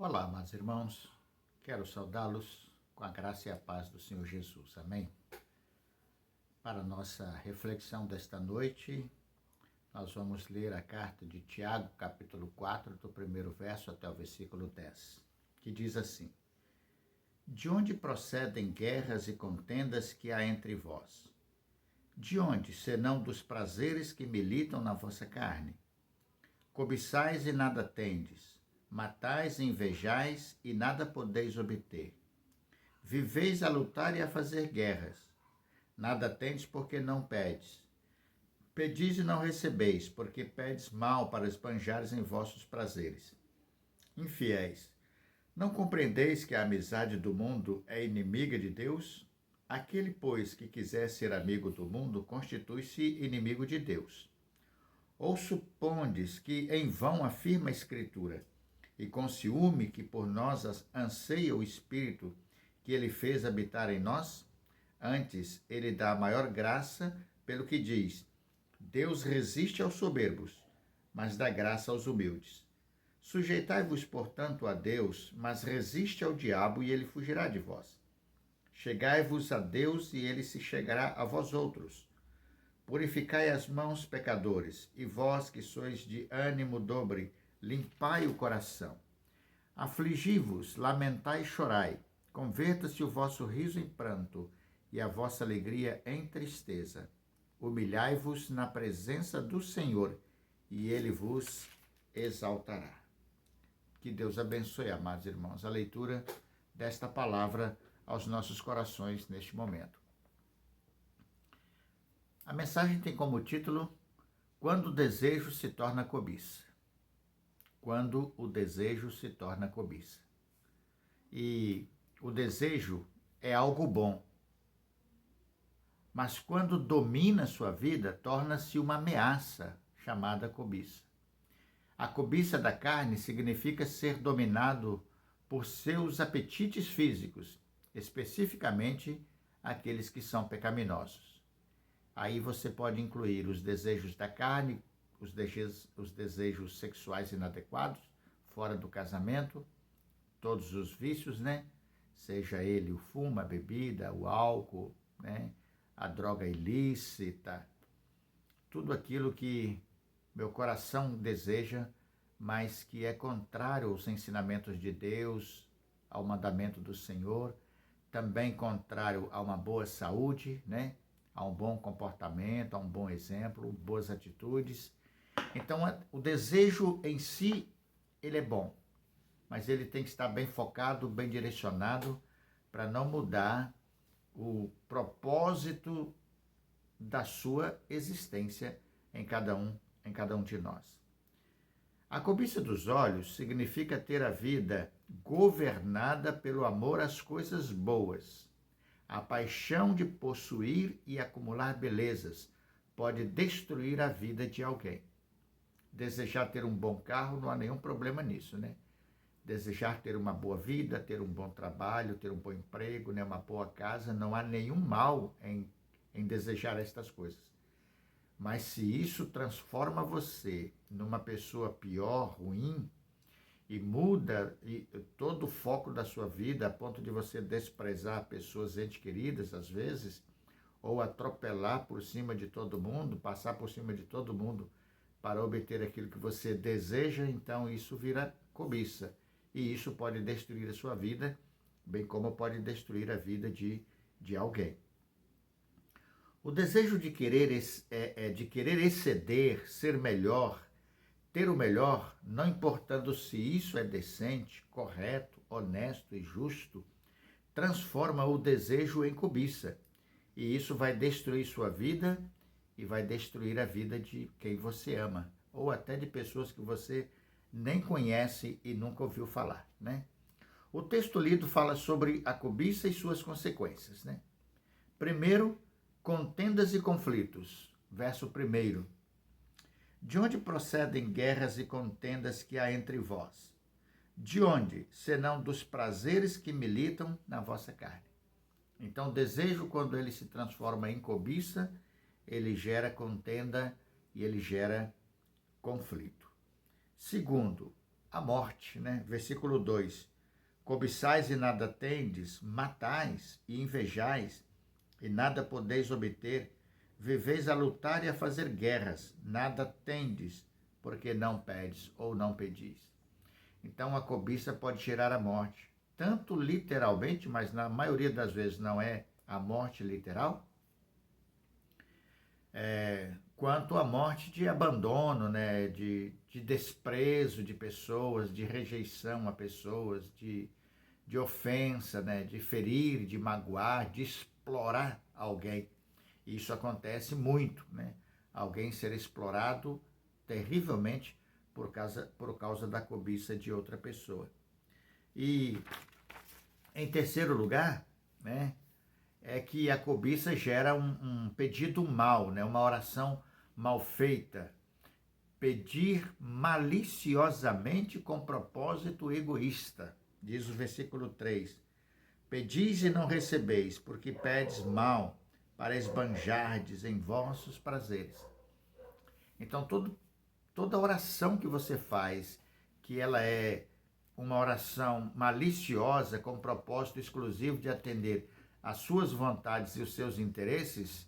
Olá, amados irmãos, quero saudá-los com a graça e a paz do Senhor Jesus, amém? Para a nossa reflexão desta noite, nós vamos ler a carta de Tiago, capítulo 4, do primeiro verso até o versículo 10, que diz assim: De onde procedem guerras e contendas que há entre vós? De onde, senão dos prazeres que militam na vossa carne? Cobiçais e nada tendes, matais e invejais e nada podeis obter. Viveis a lutar e a fazer guerras. Nada tendes porque não pedes. Pedis e não recebeis, porque pedes mal para esbanjares em vossos prazeres. Infiéis, não compreendeis que a amizade do mundo é inimiga de Deus? Aquele, pois, que quiser ser amigo do mundo, constitui-se inimigo de Deus. Ou supondes que em vão afirma a Escritura, e com ciúme que por nós anseia o Espírito que ele fez habitar em nós? Antes, ele dá maior graça pelo que diz: Deus resiste aos soberbos, mas dá graça aos humildes. Sujeitai-vos, portanto, a Deus, mas resiste ao diabo e ele fugirá de vós. Chegai-vos a Deus e ele se chegará a vós outros. Purificai as mãos, pecadores, e vós que sois de ânimo dobre, limpai o coração. Afligi-vos, lamentai e chorai. Converta-se o vosso riso em pranto e a vossa alegria em tristeza. Humilhai-vos na presença do Senhor e ele vos exaltará. Que Deus abençoe, amados irmãos, a leitura desta palavra aos nossos corações neste momento. A mensagem tem como título: Quando o desejo se torna cobiça. Quando o desejo se torna cobiça. E o desejo é algo bom, mas quando domina sua vida, torna-se uma ameaça, chamada cobiça. A cobiça da carne significa ser dominado por seus apetites físicos, especificamente aqueles que são pecaminosos. Aí você pode incluir os desejos da carne, os desejos sexuais inadequados, fora do casamento, todos os vícios, né? Seja ele o fumo, a bebida, o álcool, né? A droga ilícita, tudo aquilo que meu coração deseja, mas que é contrário aos ensinamentos de Deus, ao mandamento do Senhor, também contrário a uma boa saúde, né? A um bom comportamento, a um bom exemplo, boas atitudes. Então, o desejo em si, ele é bom, mas ele tem que estar bem focado, bem direcionado, para não mudar o propósito da sua existência em cada um de nós. A cobiça dos olhos significa ter a vida governada pelo amor às coisas boas. A paixão de possuir e acumular belezas pode destruir a vida de alguém. Desejar ter um bom carro, não há nenhum problema nisso, né? Desejar ter uma boa vida, ter um bom trabalho, ter um bom emprego, né? Uma boa casa, não há nenhum mal em desejar estas coisas. Mas se isso transforma você numa pessoa pior, ruim, e muda todo o foco da sua vida a ponto de você desprezar pessoas entes queridas, às vezes, ou atropelar por cima de todo mundo, passar por cima de todo mundo para obter aquilo que você deseja, então isso vira cobiça. E isso pode destruir a sua vida, bem como pode destruir a vida de alguém. O desejo de querer exceder, ser melhor, ter o melhor, não importando se isso é decente, correto, honesto e justo, transforma o desejo em cobiça. E isso vai destruir sua vida e vai destruir a vida de quem você ama, ou até de pessoas que você nem conhece e nunca ouviu falar, né? O texto lido fala sobre a cobiça e suas consequências, né? Primeiro, contendas e conflitos. Verso 1. De onde procedem guerras e contendas que há entre vós? De onde, senão dos prazeres que militam na vossa carne? Então, o desejo, quando ele se transforma em cobiça, ele gera contenda e ele gera conflito. Segundo, a morte, né? Versículo 2. Cobiçais e nada tendes, matais e invejais, e nada podeis obter, viveis a lutar e a fazer guerras, nada tendes, porque não pedes ou não pedis. Então a cobiça pode gerar a morte, tanto literalmente, mas na maioria das vezes não é a morte literal, quanto a morte de abandono, né, de desprezo de pessoas, de rejeição a pessoas, de ofensa, né, de ferir, de magoar, de explorar alguém. Isso acontece muito, né? Alguém ser explorado terrivelmente por causa da cobiça de outra pessoa. E, em terceiro lugar, né, é que a cobiça gera um pedido mal, né, uma oração mal feita. Pedir maliciosamente com propósito egoísta, diz o versículo 3. Pedis e não recebeis, porque pedes mal, para esbanjardes em vossos prazeres. Então, toda oração que você faz, que ela é uma oração maliciosa, com propósito exclusivo de atender às suas vontades e os seus interesses,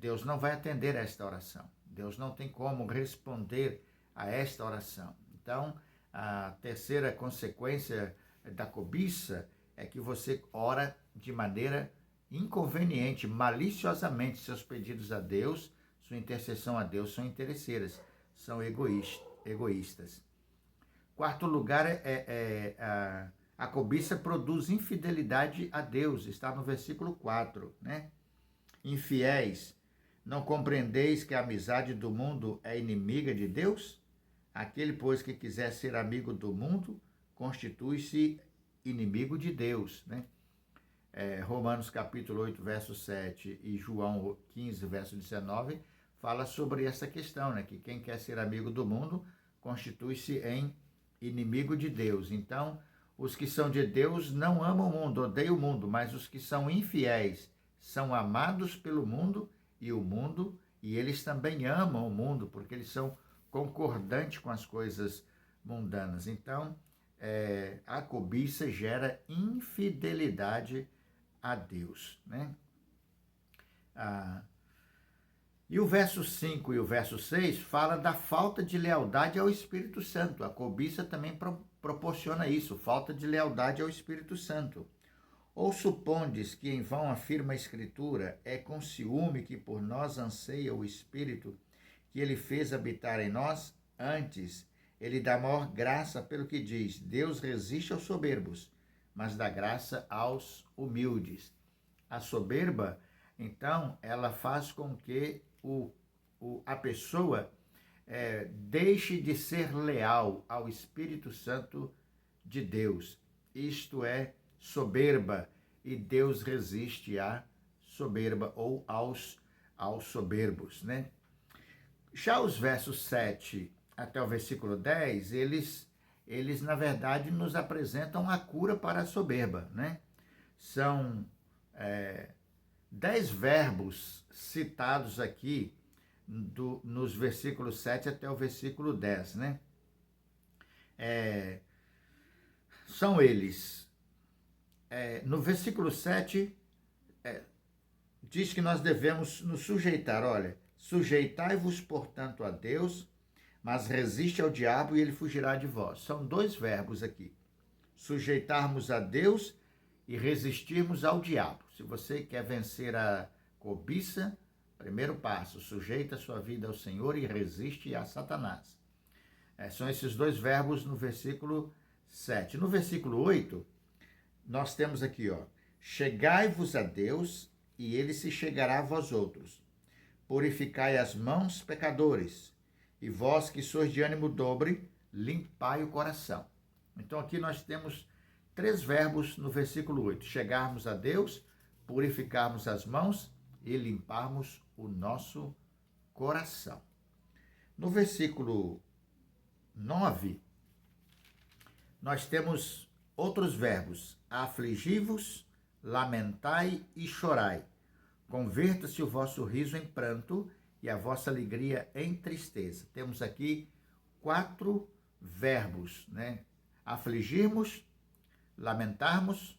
Deus não vai atender a esta oração. Deus não tem como responder a esta oração. Então, a terceira consequência da cobiça é que você ora de maneira inconveniente, maliciosamente. Seus pedidos a Deus, sua intercessão a Deus são interesseiras, são egoístas. Quarto lugar, a cobiça produz infidelidade a Deus, está no versículo 4, né? Infiéis, não compreendeis que a amizade do mundo é inimiga de Deus? Aquele, pois, que quiser ser amigo do mundo, constitui-se inimigo de Deus, né? Romanos capítulo 8, verso 7 e João 15, verso 19, fala sobre essa questão, né? Que quem quer ser amigo do mundo constitui-se em inimigo de Deus. Então, os que são de Deus não amam o mundo, odeiam o mundo, mas os que são infiéis são amados pelo mundo, e eles também amam o mundo, porque eles são concordantes com as coisas mundanas. Então, a cobiça gera infidelidade a Deus, né? E o verso 5 e o verso 6 fala da falta de lealdade ao Espírito Santo. A cobiça também proporciona isso, falta de lealdade ao Espírito Santo. Ou supondes que em vão afirma a Escritura, é com ciúme que por nós anseia o Espírito que ele fez habitar em nós? Antes, ele dá maior graça pelo que diz, Deus resiste aos soberbos, mas dá graça aos humildes. A soberba, então, ela faz com que a pessoa deixe de ser leal ao Espírito Santo de Deus. Isto é soberba, e Deus resiste à soberba ou aos soberbos, né? Já os versos 7 até o versículo 10, eles na verdade nos apresentam a cura para a soberba, né? São 10 verbos citados aqui nos versículos 7 até o versículo 10, né? São eles. No versículo 7, diz que nós devemos nos sujeitar. Olha, sujeitai-vos, portanto, a Deus, mas resiste ao diabo e ele fugirá de vós. São 2 verbos aqui. Sujeitarmos a Deus e resistirmos ao diabo. Se você quer vencer a cobiça, primeiro passo, sujeita a sua vida ao Senhor e resiste a Satanás. São esses 2 verbos no versículo 7. No versículo 8, nós temos aqui, chegai-vos a Deus e ele se chegará a vós outros. Purificai as mãos, pecadores, e vós que sois de ânimo dobre, limpai o coração. Então aqui nós temos 3 verbos no versículo 8. Chegarmos a Deus, purificarmos as mãos e limparmos o nosso coração. No versículo 9, nós temos outros verbos, afligi-vos, lamentai e chorai. Converta-se o vosso riso em pranto e a vossa alegria em tristeza. Temos aqui 4 verbos, né? Afligirmos, lamentarmos,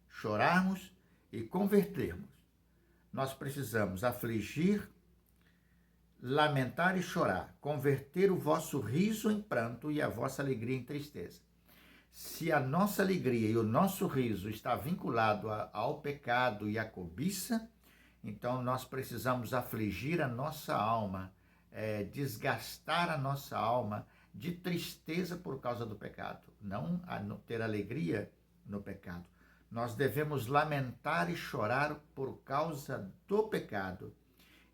chorarmos e convertermos. Nós precisamos afligir, lamentar e chorar, converter o vosso riso em pranto e a vossa alegria em tristeza. Se a nossa alegria e o nosso riso está vinculado ao pecado e à cobiça, então nós precisamos afligir a nossa alma, desgastar a nossa alma de tristeza por causa do pecado, não ter alegria no pecado. Nós devemos lamentar e chorar por causa do pecado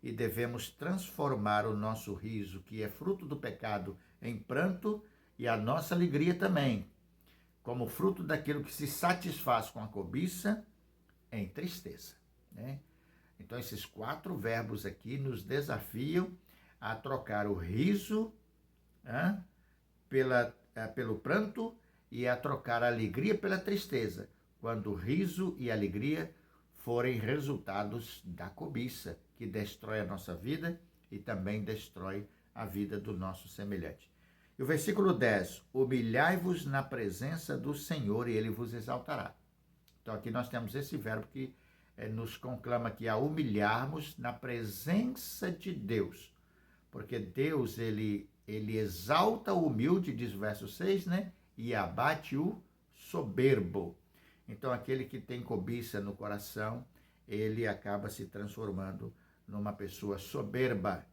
e devemos transformar o nosso riso, que é fruto do pecado, em pranto, e a nossa alegria também, como fruto daquilo que se satisfaz com a cobiça, em tristeza, né? Então, esses 4 verbos aqui nos desafiam a trocar o riso pelo pranto e a trocar a alegria pela tristeza, quando o riso e a alegria forem resultados da cobiça, que destrói a nossa vida e também destrói a vida do nosso semelhante. E o versículo 10, humilhai-vos na presença do Senhor e ele vos exaltará. Então aqui nós temos esse verbo que nos conclama aqui a humilharmos na presença de Deus, porque Deus, ele exalta o humilde, diz o verso 6, né? E abate o soberbo. Então, aquele que tem cobiça no coração, ele acaba se transformando numa pessoa soberba.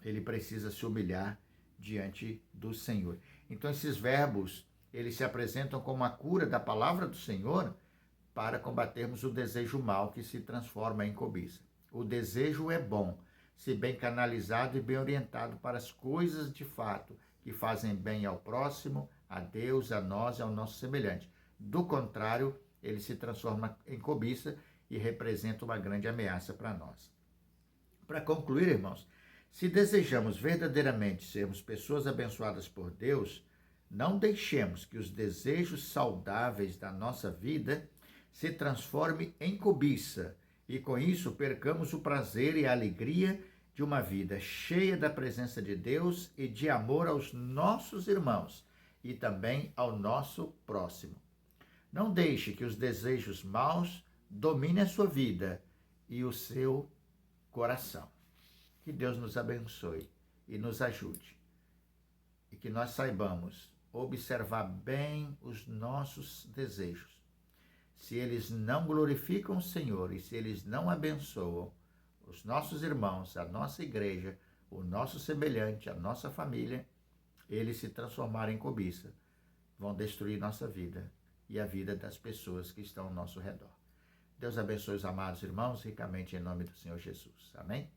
Ele precisa se humilhar diante do Senhor. Então, esses verbos, eles se apresentam como a cura da palavra do Senhor para combatermos o desejo mau que se transforma em cobiça. O desejo é bom, se bem canalizado e bem orientado para as coisas de fato que fazem bem ao próximo, a Deus, a nós e ao nosso semelhante. Do contrário, ele se transforma em cobiça e representa uma grande ameaça para nós. Para concluir, irmãos, se desejamos verdadeiramente sermos pessoas abençoadas por Deus, não deixemos que os desejos saudáveis da nossa vida se transformem em cobiça e com isso percamos o prazer e a alegria de uma vida cheia da presença de Deus e de amor aos nossos irmãos e também ao nosso próximo. Não deixe que os desejos maus dominem a sua vida e o seu coração. Que Deus nos abençoe e nos ajude. E que nós saibamos observar bem os nossos desejos. Se eles não glorificam o Senhor e se eles não abençoam os nossos irmãos, a nossa igreja, o nosso semelhante, a nossa família, eles se transformarem em cobiça, vão destruir nossa vida e a vida das pessoas que estão ao nosso redor. Deus abençoe os amados irmãos ricamente em nome do Senhor Jesus. Amém?